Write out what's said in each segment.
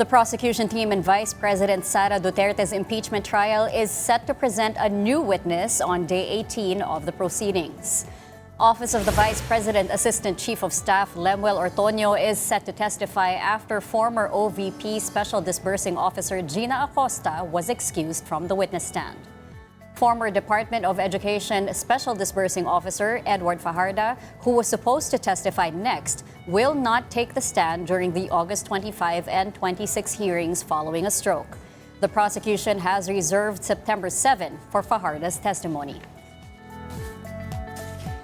The prosecution team in Vice President Sara Duterte's impeachment trial is set to present a new witness on day 18 of the proceedings. Office of the Vice President Assistant Chief of Staff Lemuel Ortonio is set to testify after former OVP Special Disbursing Officer Gina Acosta was excused from the witness stand. Former Department of Education Special Disbursing Officer Edward Fajarda, who was supposed to testify next, will not take the stand during the August 25 and 26 hearings following a stroke. The prosecution has reserved September 7 for Fajarda's testimony.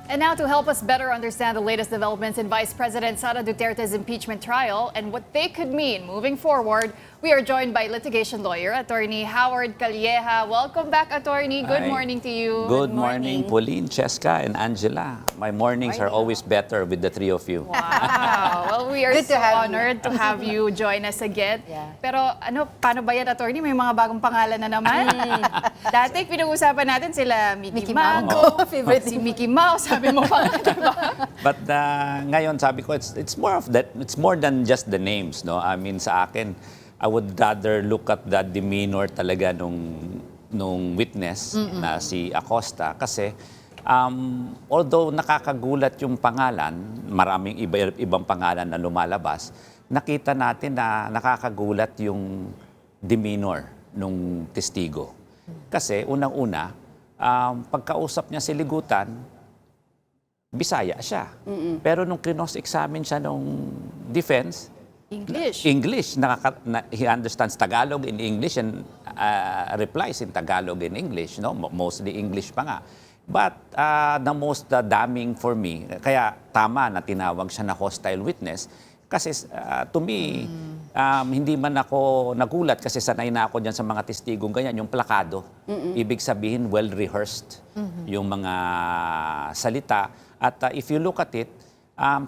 And now to help us better understand the latest developments in Vice President Sara Duterte's impeachment trial and what they could mean moving forward, we are joined by litigation lawyer, Attorney Howard Calleja. Welcome back, Attorney. Good Hi. morning to you. Good morning, Pauline, Cheska, and Angela. My mornings are always better with the three of you. Wow. Well, we are Good to so have you. honored to have you join us again. Yeah. Pero paano ba yan, Attorney? May mga bagong pangalan na naman. Dati pinag-uusapan natin sila Mickey Mango, Favorite si Mickey Mouse, sabi mo pa, diba? But ngayon sabi ko it's more of that, it's more than just the names, no? I mean sa akin, I would rather look at the demeanor talaga nung witness na si Acosta kasi although nakakagulat yung pangalan, maraming ibang pangalan na lumalabas, nakita natin na nakakagulat yung demeanor nung testigo. Kasi unang-una, pagkausap niya si Ligutan, Bisaya siya. Pero nung kinos-examine siya nung defense, English. He understands Tagalog in English and replies in Tagalog in English, no? Mostly English pa nga. But the most damning for me, kaya tama na tinawag siya na hostile witness, kasi to me, hindi man ako nagulat kasi sanay na ako dyan sa mga testigong ganyan, yung plakado. Ibig sabihin, well-rehearsed yung mga salita. At if you look at it,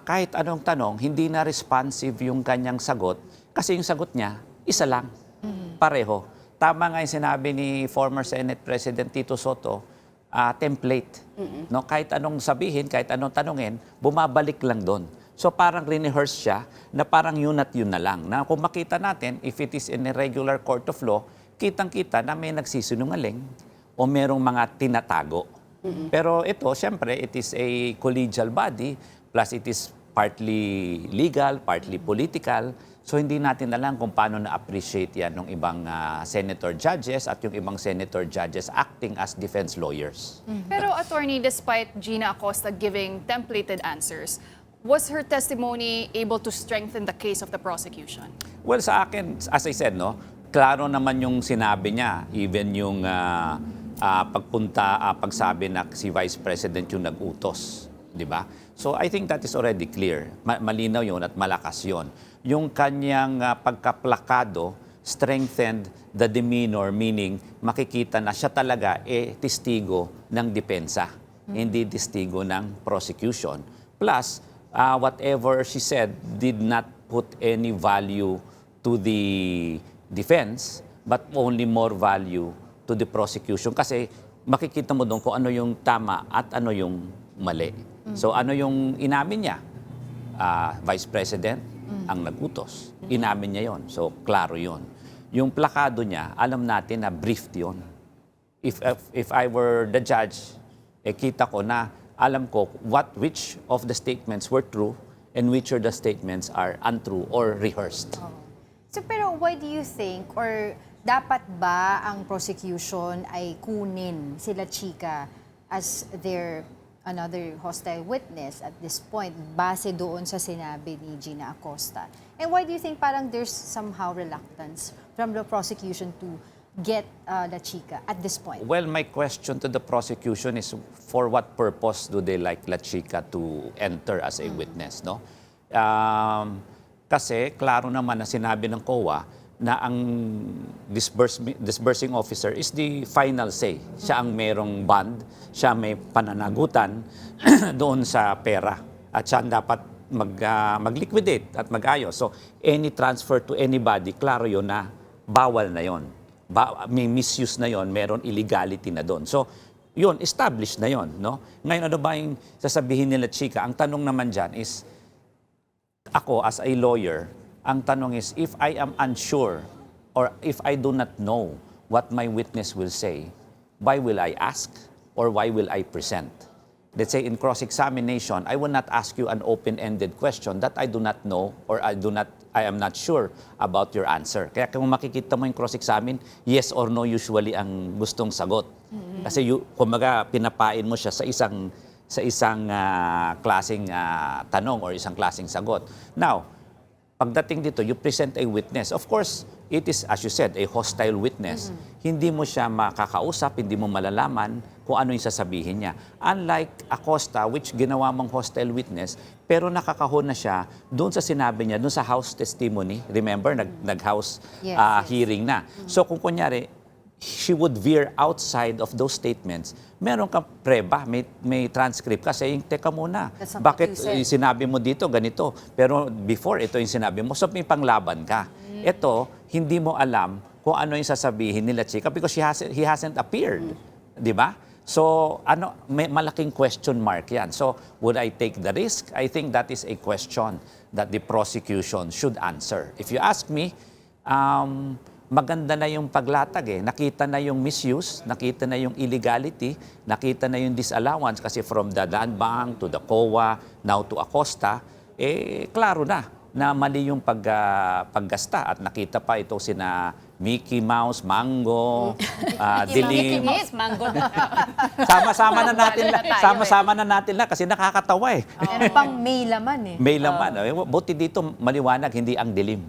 kahit anong tanong, hindi na responsive yung kanyang sagot kasi yung sagot niya, isa lang, pareho. Tama nga yung sinabi ni former Senate President Tito Soto, template. No? Kahit anong sabihin, kahit anong tanungin, bumabalik lang doon. So parang rehearse siya na parang yun at yun na lang. Na kung makita natin, if it is in a regular court of law, kitang-kita na may nagsisinungaling o merong mga tinatago. Pero ito, siyempre, it is a collegial body, plus it is partly legal, partly political. So hindi natin alam kung paano na-appreciate yan ng ibang senator judges at yung ibang senator judges acting as defense lawyers. Pero Attorney, despite Gina Acosta giving templated answers, was her testimony able to strengthen the case of the prosecution? Well, sa akin, as I said, no, klaro naman yung sinabi niya, even yung pagsabi na si Vice President yung nag-utos, di ba? So I think that is already clear. Malinaw yun at malakas yun. Yung kanyang pagkaplakado strengthened the demeanor, meaning makikita na siya talaga testigo ng depensa, hindi testigo ng prosecution. Plus, whatever she said did not put any value to the defense, but only more value to the prosecution. Kasi makikita mo doon kung ano yung tama at ano yung mali. So ano yung inamin niya? Vice President ang nagutos. Inamin niya yon. So klaro yon. Yung plakado niya, alam natin na briefed yon. If I were the judge, kita ko na alam ko which of the statements were true and which of the statements are untrue or rehearsed. So pero why do you think or dapat ba ang prosecution ay kunin sila Chika as their another hostile witness at this point base doon sa sinabi ni Gina Acosta? And why do you think parang there's somehow reluctance from the prosecution to get La Chica at this point? Well, my question to the prosecution is for what purpose do they like La Chica to enter as a witness, no? Kasi klaro naman na sinabi ng COA na ang disbursing officer is the final say. Siya ang merong bond, siya may pananagutan doon sa pera. At siya ang dapat mag-liquidate at mag-ayos. So, any transfer to anybody, klaro yun na bawal na yon. May misuse na yon, meron illegality na doon. So, yun, established na yon. No? Ngayon, ano ba yung sasabihin nila, Chika? Ang tanong naman dyan is, ako as a lawyer, Ang tanong is, if I am unsure or if I do not know what my witness will say, why will I ask or why will I present? Let's say in cross-examination, I will not ask you an open-ended question that I do not know or I am not sure about your answer. Kaya kung makikita mo yung cross-examine, yes or no usually ang gustong sagot. Kasi kumbaga pinapain mo siya sa isang klaseng tanong or isang klaseng sagot. Now, pagdating dito, you present a witness. Of course, it is, as you said, a hostile witness. Hindi mo siya makakausap, hindi mo malalaman kung ano yung sasabihin niya. Unlike Acosta, which ginawa mong hostile witness, pero nakakahon na siya doon sa sinabi niya, doon sa house testimony. Remember, nag-house Yes, hearing na. So kung kunyari, she would veer outside of those statements, meron kang preba, may transcript ka saying, teka muna, That's not what bakit you said. sinabi mo dito ganito, pero before ito yung sinabi mo, so may panglaban ka. Ito, hindi mo alam kung ano yung sasabihin nila Chika because he hasn't appeared. Di ba? So, may malaking question mark yan. So, would I take the risk? I think that is a question that the prosecution should answer. If you ask me, maganda na yung paglatag eh. Nakita na yung misuse, nakita na yung illegality, nakita na yung disallowance kasi from the land bank to the COA, now to Acosta, klaro na mali yung paggasta at nakita pa ito sina Mickey Mouse, Mango, Dilim. Mango. Sama-sama na natin kasi nakakatawa eh. Ano pang may laman eh. May laman. Buti dito maliwanag, hindi ang dilim.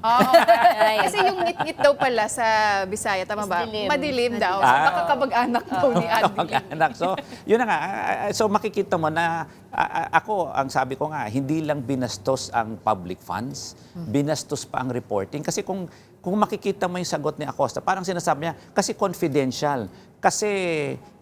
Kasi yung ngit-ngit daw pala sa Bisaya, tama ba? Dilim. Madilim daw. So baka kamag-anak daw ni Ann Dilim. Mag-anak. So, yun na nga. So, makikita mo na ako, ang sabi ko nga, hindi lang binastos ang public funds, binastos pa ang reporting. Kasi kung makikita mo yung sagot ni Acosta, parang sinasabi niya, kasi confidential, kasi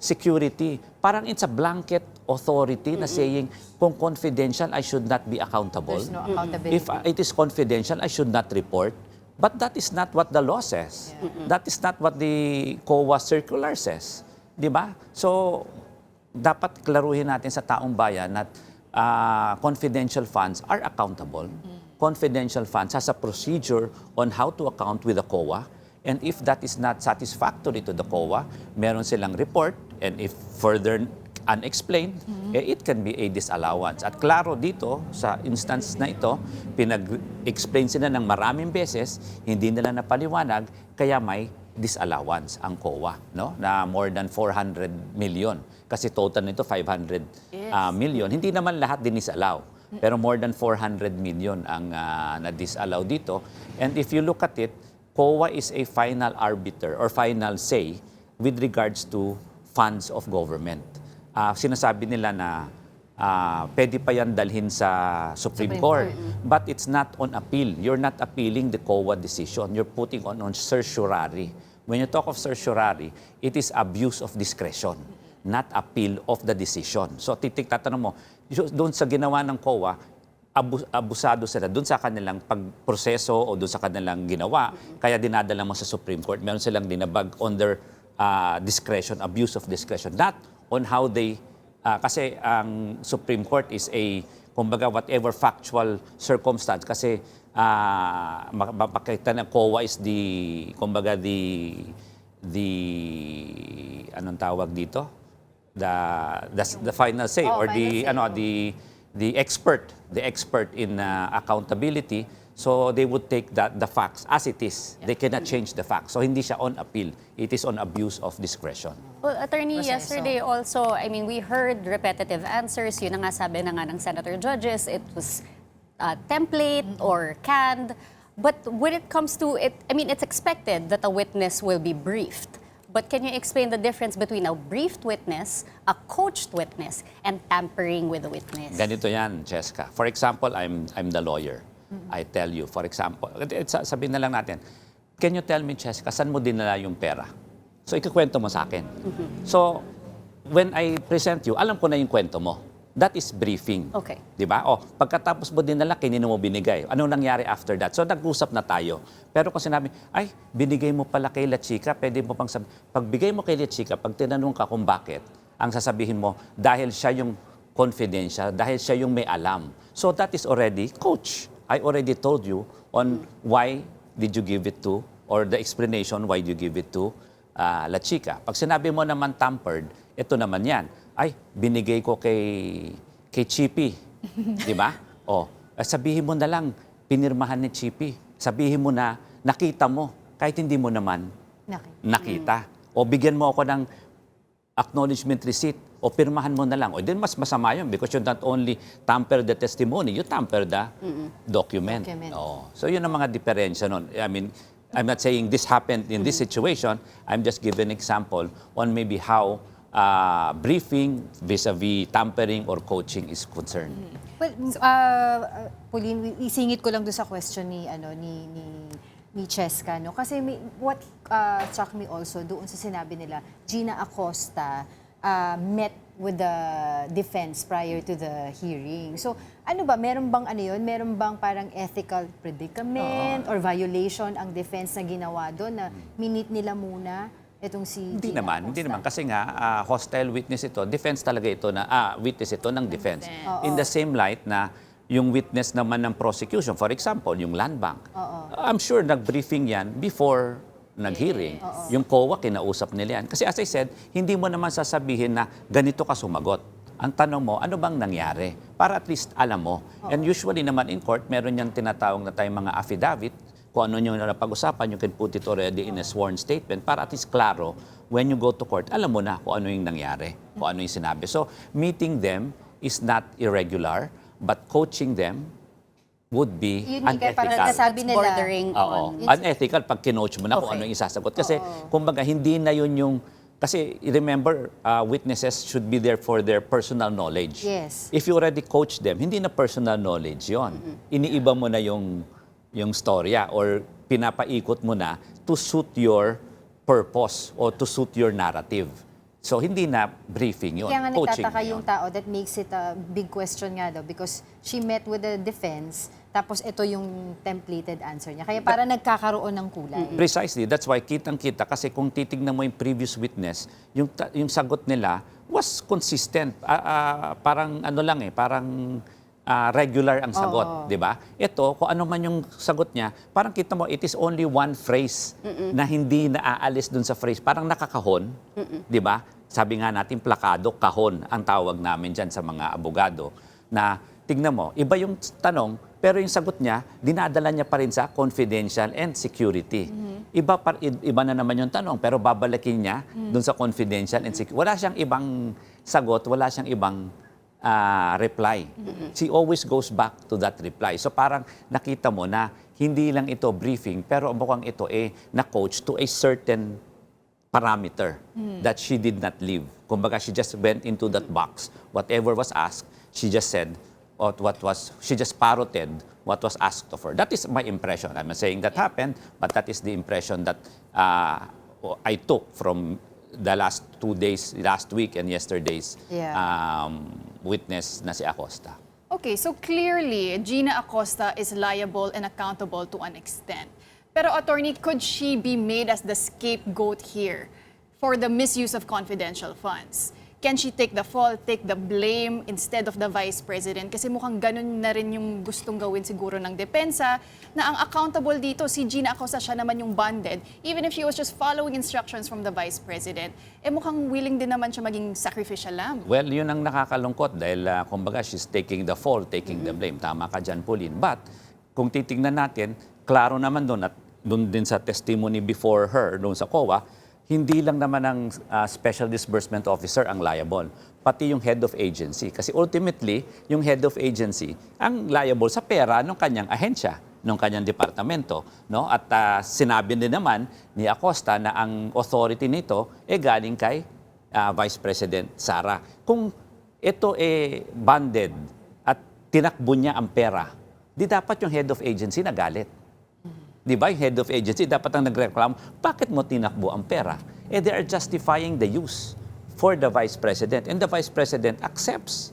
security. Parang it's a blanket authority na saying, kung confidential, I should not be accountable. There's no accountability. If it is confidential, I should not report. But that is not what the law says. That is not what the COA circular says. Di ba? So, dapat klaruhin natin sa taong bayan na confidential funds are accountable. Confidential funds has a procedure on how to account with the COA. And if that is not satisfactory to the COA, meron silang report. And if further unexplained, it can be a disallowance. At klaro dito, sa instance na ito, pinag-explain sila ng maraming beses, hindi nila napaliwanag, kaya may disallowance ang COA, no? Na more than 400 million. Kasi total nito 500 million. Hindi naman lahat dinisallow. Pero more than 400 million ang na-disallow dito. And if you look at it, COA is a final arbiter or final say with regards to funds of government. Sinasabi nila na pwede pa yan dalhin sa Supreme Court. But it's not on appeal. You're not appealing the COA decision. You're putting on certiorari. When you talk of certiorari, it is abuse of discretion, not appeal of the decision. So tatanong mo, doon sa ginawa ng COA, abusado sila doon sa kanilang pagproseso o doon sa kanilang ginawa, kaya dinadala mo sa Supreme Court. Meron silang dinabag on their discretion, abuse of discretion, not on how they, kasi ang Supreme Court is kumbaga whatever factual circumstance, kasi mapakita na COA is kumbaga anong tawag dito? The final say or the expert in accountability. So they would take the facts as it is. They cannot change the facts. So hindi siya on appeal. It is on abuse of discretion. Well, Attorney, Proseso. yesterday also, I mean, we heard repetitive answers. Yun na nga sabi na nga ng Senator Judges, it was template or canned. But when it comes to it, I mean, it's expected that a witness will be briefed. But can you explain the difference between a briefed witness, a coached witness, and tampering with the witness? Ganito yan, Cheska. For example, I'm the lawyer. I tell you, for example, sabihin na lang natin, can you tell me, Cheska, saan mo dinala yung pera? So, ikikwento mo sa akin. So, when I present you, alam ko na yung kwento mo. That is briefing. Okay. Di ba? O, pagkatapos mo dinala, kinino mo binigay. Anong nangyari after that? So, nag-usap na tayo. Pero kung sinabi, ay, binigay mo pala kay La Chica, pwede mo pang sabihin, pagbigay mo kay La Chica, pag tinanong ka kung bakit, ang sasabihin mo, dahil siya yung confidential, dahil siya yung may alam. So, that is already coach. I already told you on why did you give it to, or the explanation why you give it to La Chica. Pag sinabi mo naman tampered, ito naman yan. Ay, binigay ko kay Chippy. Di ba? Sabihin mo na lang, pinirmahan ni Chippy. Sabihin mo na, nakita mo, kahit hindi mo naman nakita. O bigyan mo ako ng acknowledgement receipt, o pirmahan mo na lang. O din mas masama yun because you not only tamper the testimony, you tamper the document. So yun ang mga diferensya nun. I mean, I'm not saying this happened in this situation. I'm just giving an example on maybe how briefing vis-a-vis tampering or coaching is concerned. Well, Pauline, isingit ko lang doon sa question ni Cheska, no? Kasi what struck me also doon sa sinabi nila, Gina Acosta met with the defense prior to the hearing. So, ano ba, meron bang meron bang parang ethical predicament or violation ang defense na ginawa doon na minute nila muna itong si Hindi Gina naman, Acosta? hindi naman. Kasi nga, hostile witness ito, defense talaga ito witness ito ng defense. In the same light na yung witness naman ng prosecution, for example, yung land bank. I'm sure nag-briefing yan before nag-hearing. Yung COA, kinausap nila yan. Kasi as I said, hindi mo naman sasabihin na ganito ka sumagot. Ang tanong mo, ano bang nangyari? Para at least alam mo. And usually naman in court, meron yung tinatawag na tayong mga affidavit. Kung ano yung napag-usapan, you can put it already in a sworn statement para at least klaro, when you go to court, alam mo na kung ano yung nangyari, kung ano yung sinabi. So, meeting them is not irregular, but coaching them would be Yun kaya parang unethical. nasabi nila. Bordering Oo. on. Unethical pag kinoach mo na kung ano yung isasagot. Kasi, kumbaga, hindi na yun yung... Kasi, remember, witnesses should be there for their personal knowledge. Yes. If you already coach them, hindi na personal knowledge yon. Iniiba mo na yung storya or pinapaikot mo na to suit your purpose or to suit your narrative. So, hindi na briefing yun. Kaya nga Coaching nagtataka na yun. yung tao that makes it a big question nga daw because she met with the defense tapos ito yung templated answer niya. Kaya para nagkakaroon ng kulay. Precisely. That's why kitang-kita. Kasi kung titignan mo yung previous witness, yung sagot nila was consistent. Parang ano lang parang regular ang sagot, di ba? Ito, kung ano man yung sagot niya, parang kita mo, it is only one phrase na hindi naaalis dun sa phrase. Parang nakakahon, di ba? Sabi nga natin, plakado, kahon ang tawag namin dyan sa mga abogado. Na, tignan mo, iba yung tanong, pero yung sagot niya, dinadala niya pa rin sa confidential and security. Iba na naman yung tanong, pero babalikin niya dun sa confidential and security. Wala siyang ibang sagot, wala siyang ibang reply. She always goes back to that reply. So parang nakita mo na hindi lang ito briefing, pero mukhang ito na-coach to a certain parameter that she did not leave. Kumbaga, she just went into that box. Whatever was asked, she just said, she just parroted what was asked of her. That is my impression. I'm not saying that happened, but that is the impression that I took from the last 2 days, last week and yesterday's witness na si Acosta. Okay, so clearly, Gina Acosta is liable and accountable to an extent. Pero attorney, could she be made as the scapegoat here for the misuse of confidential funds? Can she take the fault, take the blame instead of the Vice President? Kasi mukhang ganun na rin yung gustong gawin siguro ng depensa na ang accountable dito, si Gina Acosta, siya naman yung bonded. Even if she was just following instructions from the Vice President, mukhang willing din naman siya maging sacrificial lamb. Well, yun ang nakakalungkot dahil kumbaga she's taking the fault, taking the blame. Tama ka dyan, Pauline. But kung titignan natin, klaro naman doon at doon din sa testimony before her, doon sa COA, hindi lang naman ang Special Disbursement Officer ang liable, pati yung head of agency. Kasi ultimately, yung head of agency ang liable sa pera ng kanyang ahensya, ng kanyang departamento. No? At sinabi din naman ni Acosta na ang authority nito galing kay Vice President Sara. Kung ito banded at tinakbo niya ang pera, di dapat yung head of agency nagalit. Di ba, yung head of agency, dapat ang nagreklamo, bakit mo tinakbo ang pera? They are justifying the use for the Vice President. And the Vice President accepts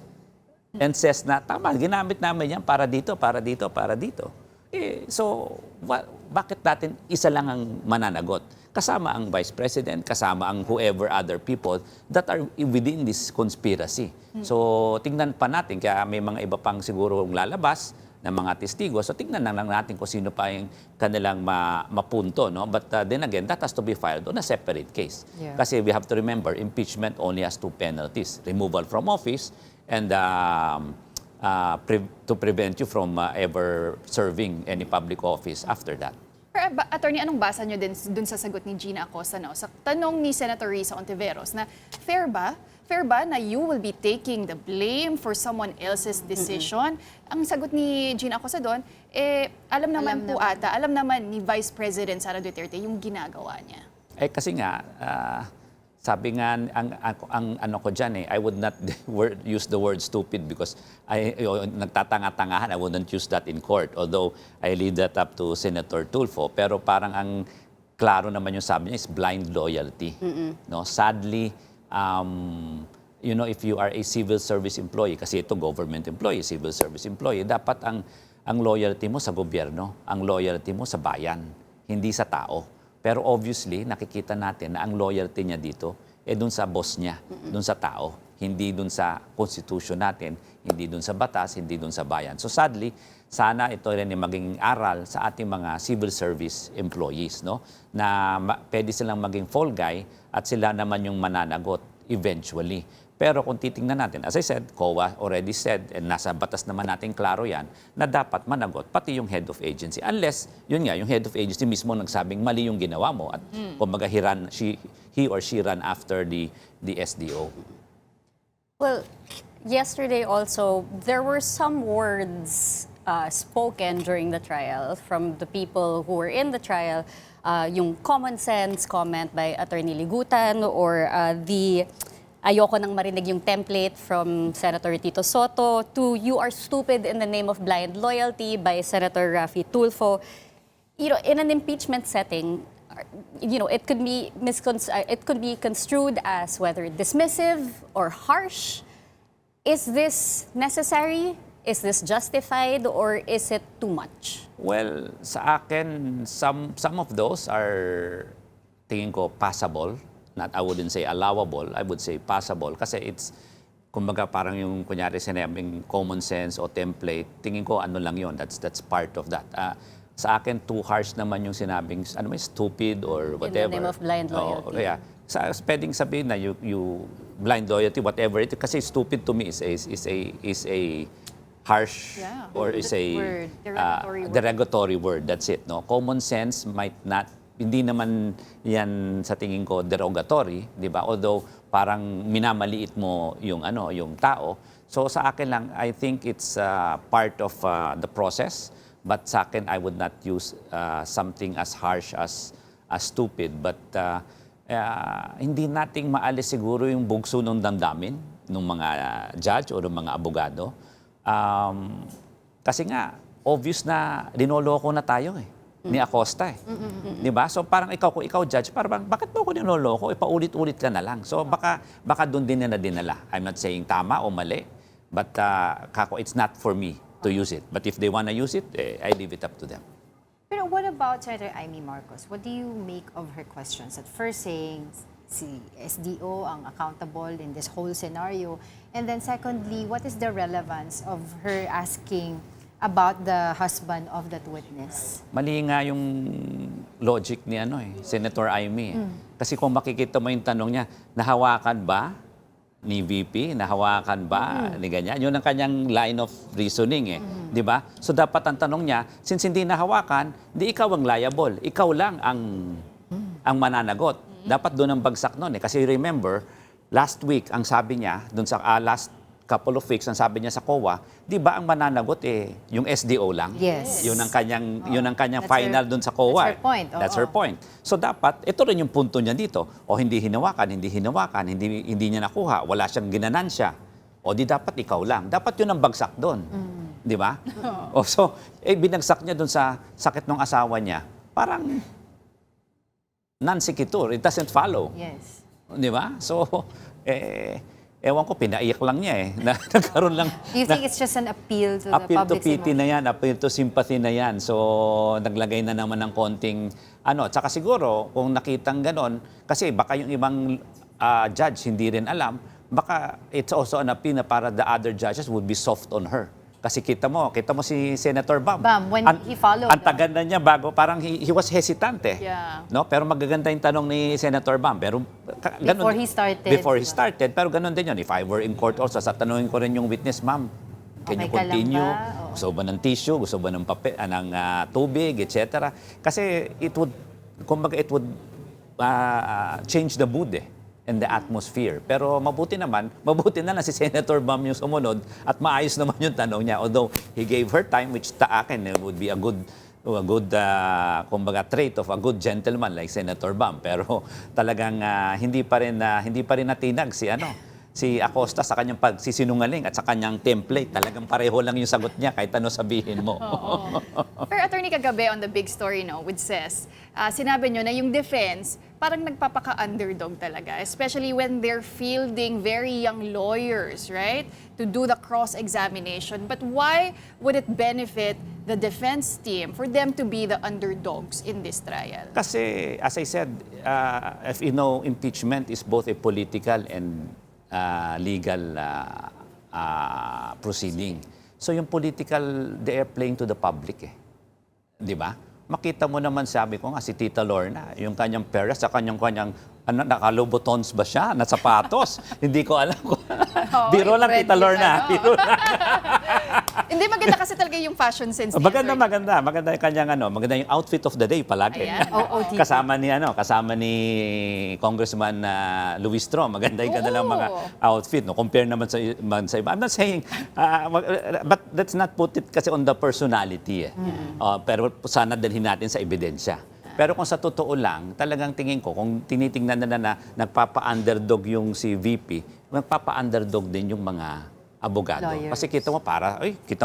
and says na, tama, ginamit namin yan para dito, para dito, para dito. So, bakit natin isa lang ang mananagot? Kasama ang Vice President, kasama ang whoever other people that are within this conspiracy. So, tingnan pa natin, kaya may mga iba pang siguro lalabas mga testigo. So tingnan na lang natin kung sino pa yung kanilang mapunto. No? But then again, that has to be filed on a separate case. Yeah. Kasi we have to remember, impeachment only has two penalties. Removal from office and to prevent you from ever serving any public office after that. Pero, attorney, anong basa nyo din dun sa sagot ni Gina Acosta, no? Sa tanong ni Senator Risa Ontiveros na fair ba na you will be taking the blame for someone else's decision? Ang sagot ni Gina Acosta doon, alam naman ni Vice President Sara Duterte yung ginagawa niya. Kasi nga, sabi nga, ang ano ko dyan I would not use the word stupid because nagtatanga-tangahan, I wouldn't use that in court. Although I leave that up to Senator Tulfo. Pero parang ang klaro naman yung sabi niya is blind loyalty. No? Sadly, if you are a civil service employee, kasi ito government employee, civil service employee, dapat ang loyalty mo sa gobyerno, ang loyalty mo sa bayan, hindi sa tao. Pero obviously, nakikita natin na ang loyalty niya dito dun sa boss niya, dun sa tao, hindi dun sa constitution natin, hindi dun sa batas, hindi dun sa bayan. So sadly, sana ito rin ay maging aral sa ating mga civil service employees, no? Na pwede silang maging fall guy at sila naman yung mananagot eventually. Pero kung titingnan natin, as I said, COA already said, and nasa batas naman natin klaro yan, na dapat managot pati yung head of agency. Unless, yun nga, yung head of agency mismo nagsabing mali yung ginawa mo at kumbaga he or she ran after the SDO. Well, yesterday also, there were some words spoken during the trial from the people who were in the trial. Yung common sense comment by Attorney Ligutan or ayoko nang marinig yung template from Senator Tito Soto to you are stupid in the name of blind loyalty by Senator Raffy Tulfo. In an impeachment setting, it could be construed as whether dismissive or harsh. Is this necessary? Is this justified or is it too much? Well, sa akin, some of those are, tingin ko, passable. I wouldn't say allowable, I would say passable. Kasi it's, kumbaga parang yung kunyari sinabing common sense o template, tingin ko ano lang yun, that's part of that. Sa akin, too harsh naman yung sinabing, stupid or whatever. In the name of blind loyalty. Pwedeng sabihin na you blind loyalty, whatever it is, kasi stupid to me is a harsh or is a derogatory word. That's it. No? Common sense might not, hindi naman yan sa tingin ko derogatory, di ba? Although parang minamaliit mo yung tao. So sa akin lang, I think it's part of the process. But sa akin, I would not use something as harsh as stupid. But hindi nating maalis siguro yung bugso ng damdamin ng mga judge o ng mga abogado. Kasi nga, obvious na linoloko na tayo ni Acosta Di ba? So parang kung ikaw judge, parang bakit mo ako ninoloko? Paulit-ulit ka na lang. So baka doon din nila dinala. I'm not saying tama o mali, but it's not for me to use it. But if they want to use it, I leave it up to them. Pero what about Senator Amy Marcos? What do you make of her questions? At first saying si SDO ang accountable in this whole scenario. And then secondly, what is the relevance of her asking about the husband of that witness? Mali nga yung logic ni Senator Amy. Kasi kung makikita mo yung tanong niya, nahawakan ba ni VP? Nahawakan ba ni ganyan? Yun ang kanyang line of reasoning Di ba? So dapat ang tanong niya, since hindi nahawakan, di ikaw ang liable. Ikaw lang ang mananagot. Dapat doon ang bagsak nun Kasi remember, last week, ang sabi niya, doon sa last couple of weeks, ang sabi niya sa COA, di ba ang mananagot yung SDO lang? Yes. Yun ang kanyang final doon sa COA. That's her point. That's her point. So dapat, ito rin yung punto niya dito. O hindi hinawakan, hindi niya nakuha, wala siyang ginansya. O di dapat ikaw lang. Dapat yun ang bagsak doon. Di ba? So, binagsak niya doon sa sakit ng asawa niya. Parang non sequitur. It doesn't follow. Yes. Di ba? So, ewan ko, pinaiyak lang niya Nagkaroon lang. Do you think it's just an appeal to the Appeal to public's pity na emotion? yan, appeal to sympathy na yan. So, naglagay na naman ng konting, tsaka siguro, kung nakitang ganon, kasi baka yung ibang judge hindi rin alam, baka it's also an appeal na para the other judges would be soft on her. Kasi kita mo si Senator Bam. Bam, when he followed, Ang tagal na niya bago, parang he was hesitant eh. Yeah. No? Pero magaganda yung tanong ni Senator Bam. Pero Before he started, Before he diba? started. Pero ganun din yun. If I were in court also, tatanungin ko rin yung witness, ma'am. Can Okay you ka lang continue? ba? Oo. Gusto ba ng tissue? Gusto ba ng papel, ng tubig, etc. Kasi it would change the mood eh, and the atmosphere. Pero mabuti na lang si Senator Bam yung sumunod at maayos naman yung tanong niya. Although he gave her time, which akin would be a good kumbaga trait of a good gentleman like Senator Bam. Pero talagang hindi pa rin natinag si Acosta sa kanyang pagsisinungaling at sa kanyang template. Talagang pareho lang yung sagot niya kahit ano sabihin mo. Pero Attorney, kagabi on the big story with CES, sinabi nyo na yung defense parang nagpapaka-underdog talaga, especially when they're fielding very young lawyers, right, to do the cross-examination. But why would it benefit the defense team for them to be the underdogs in this trial? Kasi, as I said, if you know, impeachment is both a political and legal proceeding. So yung political, they are playing to the public eh. Di ba? Makita mo naman, sabi ko nga, si Tita Lorna, yung kanyang pera sa kanyang nakalobotons ba siya? Na sapatos? Hindi ko alam kung... Biro lang, red Tita Lorna. yun, Biro lang. Hindi, maganda kasi talaga yung fashion sense niya. Maganda Attorney. yung kanyang maganda yung outfit of the day palagi. Ayan. OOTD. kasama ni Congressman Luis Tro. Maganda yung kanilang mga outfit, no? Compare naman sa iba. I'm not saying but let's not put it kasi on the personality eh. Pero sana dalhin natin sa ebidensya. Pero kung sa totoo lang, talagang tingin ko, kung tinitingnan na nagpapa-underdog yung si VP, magpapa-underdog din yung mga abogado. Lawyers. Kasi kita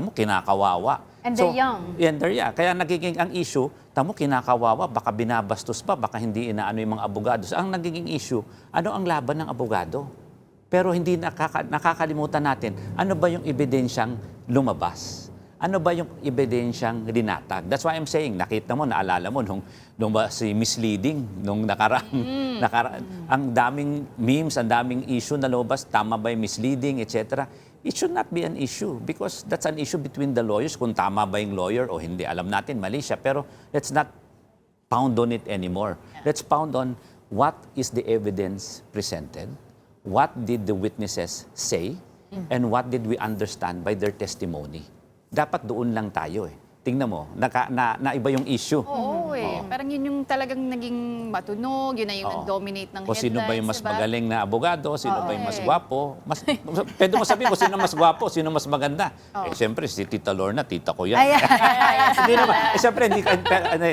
mo, kinakawawa. And they're young. And they're young. Kaya nagiging ang issue, tamo kinakawawa, baka binabastos pa, baka hindi inaano yung mga abogado. So, ang nagiging issue, ano ang laban ng abogado? Pero hindi nakakalimutan natin, ano ba yung ebidensyang lumabas? Ano ba yung ebidensyang linatag? That's why I'm saying, nakita mo, naalala mo, nung si misleading, nung nakaraan, ang daming memes, ang daming issue na lumabas, tama ba yung misleading, etc. It should not be an issue because that's an issue between the lawyers, kung tama ba yung lawyer o hindi. Alam natin, mali siya, pero let's not pound on it anymore. Let's pound on what is the evidence presented, what did the witnesses say, and what did we understand by their testimony. Dapat doon lang tayo eh. Tingnan mo, naiba yung issue. Oo eh. Parang yun yung talagang naging matunog, yun na yung nag-dominate ng O headlines. sino ba yung mas diba? magaling na abogado, sino ba yung mas gwapo. Pwede mo sabihin kung sino mas gwapo, sino mas maganda. Eh, siyempre, si Tita Lorna, tita ko yan. Hindi naman, siyempre,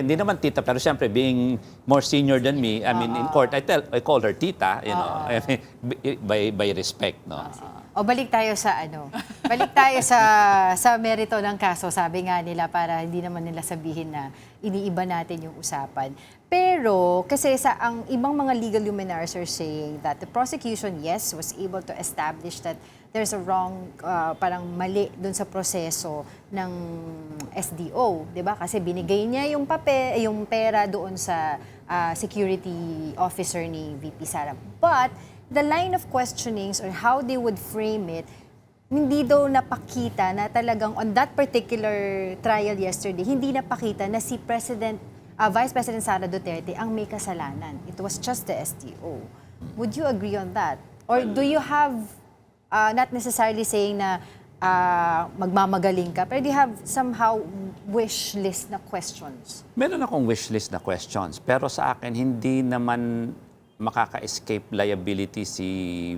hindi naman tita, pero siyempre, being more senior than me, I mean, in court, I call her tita, you know, I mean, by respect, no? O balik tayo sa sa merito ng kaso, sabi nga nila, para hindi naman nila sabihin na iniiba natin yung usapan. Pero kasi ang ibang mga legal luminaries are saying that the prosecution, yes, was able to establish that there's a wrong, parang mali dun sa proseso ng SDO, 'di ba? Kasi binigay niya yung yung pera doon sa security officer ni VP Sara. But the line of questionings or how they would frame it, hindi daw napakita na talagang on that particular trial yesterday, hindi napakita na si Vice President Sara Duterte ang may kasalanan. It was just the STO. Would you agree on that? Or do you have, not necessarily saying na magmamagaling ka, pero do you have somehow wish list na questions? Meron akong wish list na questions, pero sa akin, hindi naman makaka-escape liability si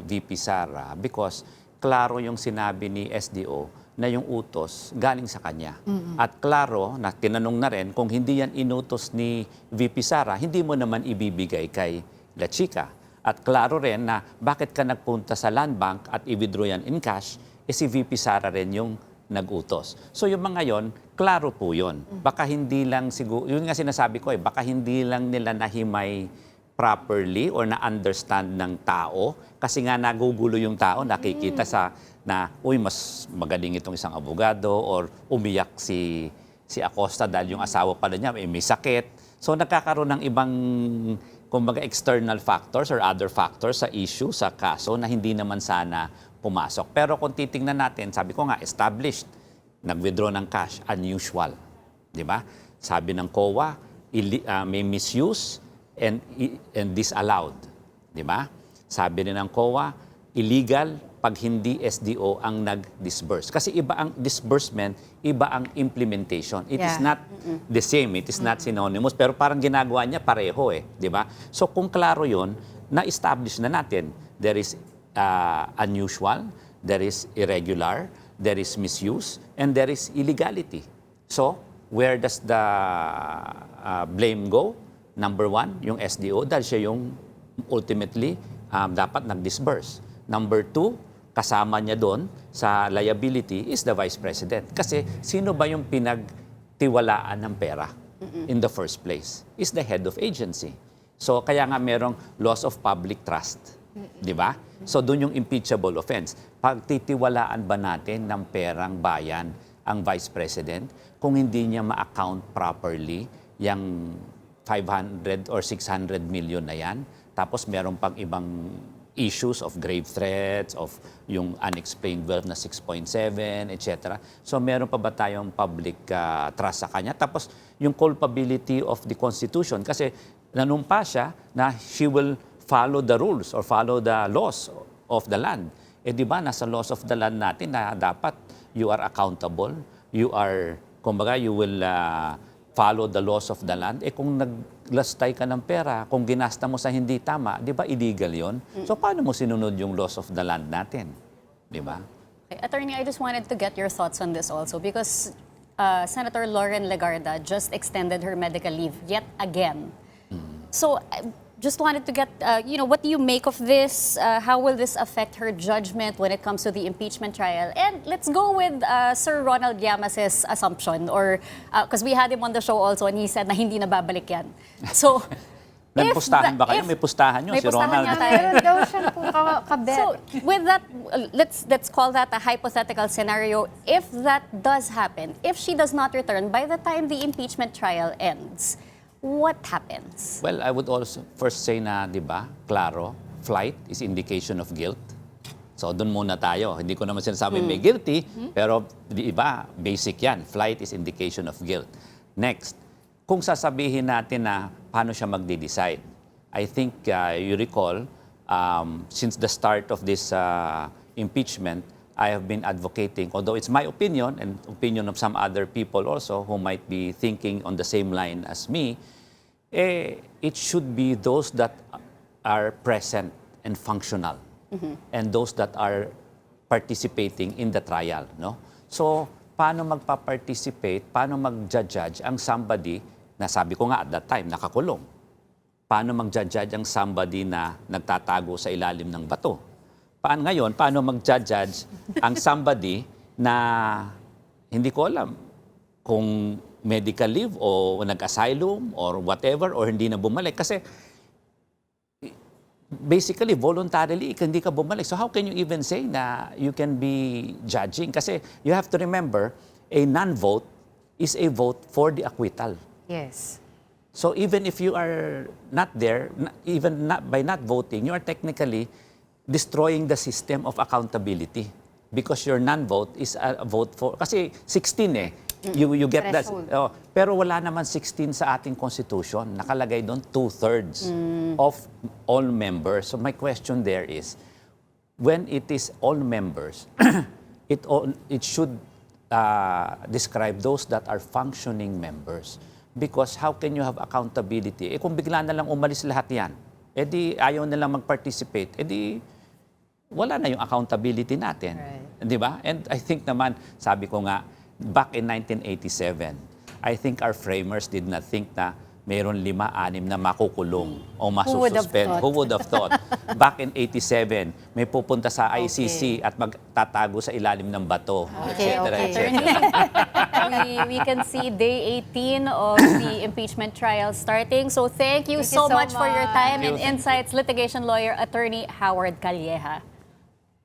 VP Sara because klaro yung sinabi ni SDO na yung utos galing sa kanya. At klaro, na tinanong na rin, kung hindi yan inutos ni VP Sara, hindi mo naman ibibigay kay La Chica. At klaro rin na bakit ka nagpunta sa land bank at i-withdraw yan in cash, si VP Sara rin yung nag-utos. So yung mga yon, klaro po yun. Baka hindi lang siguro, yun nga sinasabi ko baka hindi lang nila nahimay properly or na-understand ng tao kasi nga nagugulo yung tao, nakikita mas magaling itong isang abogado or umiyak si Acosta dahil yung asawa pala niya may sakit. So nagkakaroon ng ibang kumbaga external factors or other factors sa issue, sa kaso na hindi naman sana pumasok. Pero kung titingnan natin, sabi ko nga, established nag-withdraw ng cash, unusual. Di ba? Sabi ng COA, may misuse and disallowed. Di ba? Sabi rin ng COA, illegal pag hindi SDO ang nag-disburse. Kasi iba ang disbursement, iba ang implementation. It is Yeah. not the same, it is not synonymous, pero parang ginagawa niya pareho di ba? So kung klaro 'yon, na-establish na natin, there is unusual, there is irregular, there is misuse, and there is illegality. So, where does the blame go? Number one, yung SDO, dahil siya yung ultimately dapat nag-disburse. Number two, kasama niya doon sa liability is the Vice President. Kasi sino ba yung pinagtiwalaan ng pera in the first place? Is the head of agency. So kaya nga merong loss of public trust. Di ba? So doon yung impeachable offense. Pagtitiwalaan ba natin ng perang bayan ang Vice President kung hindi niya ma-account properly yung 500 or 600 million na yan? Tapos meron pang ibang issues of grave threats, of yung unexplained wealth na 6.7, etc. So meron pa ba tayong public trust sa kanya? Tapos yung culpability of the Constitution, kasi nanumpa siya na she will follow the rules or follow the laws of the land. Di ba, nasa laws of the land natin na dapat you are accountable, you are, kumbaga, you will follow the laws of the land. Kung naglastay ka ng pera, kung ginasta mo sa hindi tama, di ba illegal yon? So paano mo sinunod yung laws of the land natin? Di ba? Attorney, I just wanted to get your thoughts on this also because Senator Lauren Legarda just extended her medical leave yet again. So I just wanted to get, what do you make of this? How will this affect her judgment when it comes to the impeachment trial? And let's go with Sir Ronald Llamas's assumption, or because we had him on the show also and he said na hindi na babalik yan. So, nagpustahan ba kayo? May pustahan nyo, may si pustahan Ronald. yata. Meron daw siyang kabet. So, with that, let's call that a hypothetical scenario. If that does happen, if she does not return by the time the impeachment trial ends, what happens? Well, I would also first say na, di ba, klaro, flight is indication of guilt. So, doon muna tayo. Hindi ko naman sinasabi may guilty, pero di ba, basic yan. Flight is indication of guilt. Next, kung sasabihin natin na paano siya magde-decide, I think you recall, since the start of this impeachment, I have been advocating, although it's my opinion and opinion of some other people also who might be thinking on the same line as me, it should be those that are present and functional and those that are participating in the trial. No? So, paano magpa-participate, paano mag-judge ang somebody na sabi ko nga at that time, nakakulong? Paano mag-judge ang somebody na nagtatago sa ilalim ng bato? Paano mag-judge ang somebody na hindi ko alam kung medical leave o nag-asylum or whatever or hindi na bumalik? Kasi basically, voluntarily, hindi ka bumalik. So how can you even say na you can be judging? Kasi you have to remember, a non-vote is a vote for the acquittal. Yes. So even if you are not there, even by not voting, you are technically destroying the system of accountability because your non-vote is a vote for, kasi 16 you get that. Pero wala naman 16 sa ating constitution. Nakalagay doon 2/3 of all members. So my question there is, when it is all members, it should describe those that are functioning members. Because how can you have accountability? Kung bigla na lang umalis lahat yan, di ayaw na lang mag-participate, di wala na yung accountability natin. Right. Di ba? And I think naman, sabi ko nga, back in 1987, I think our framers did not think na mayroon 5-6 na makukulong o masususpend. Who would have thought? Back in 87, may pupunta sa ICC at magtatago sa ilalim ng bato, etc. We can see day 18 of the impeachment trial starting. So thank you so much for your time and insights, litigation lawyer, attorney Howard Calleja.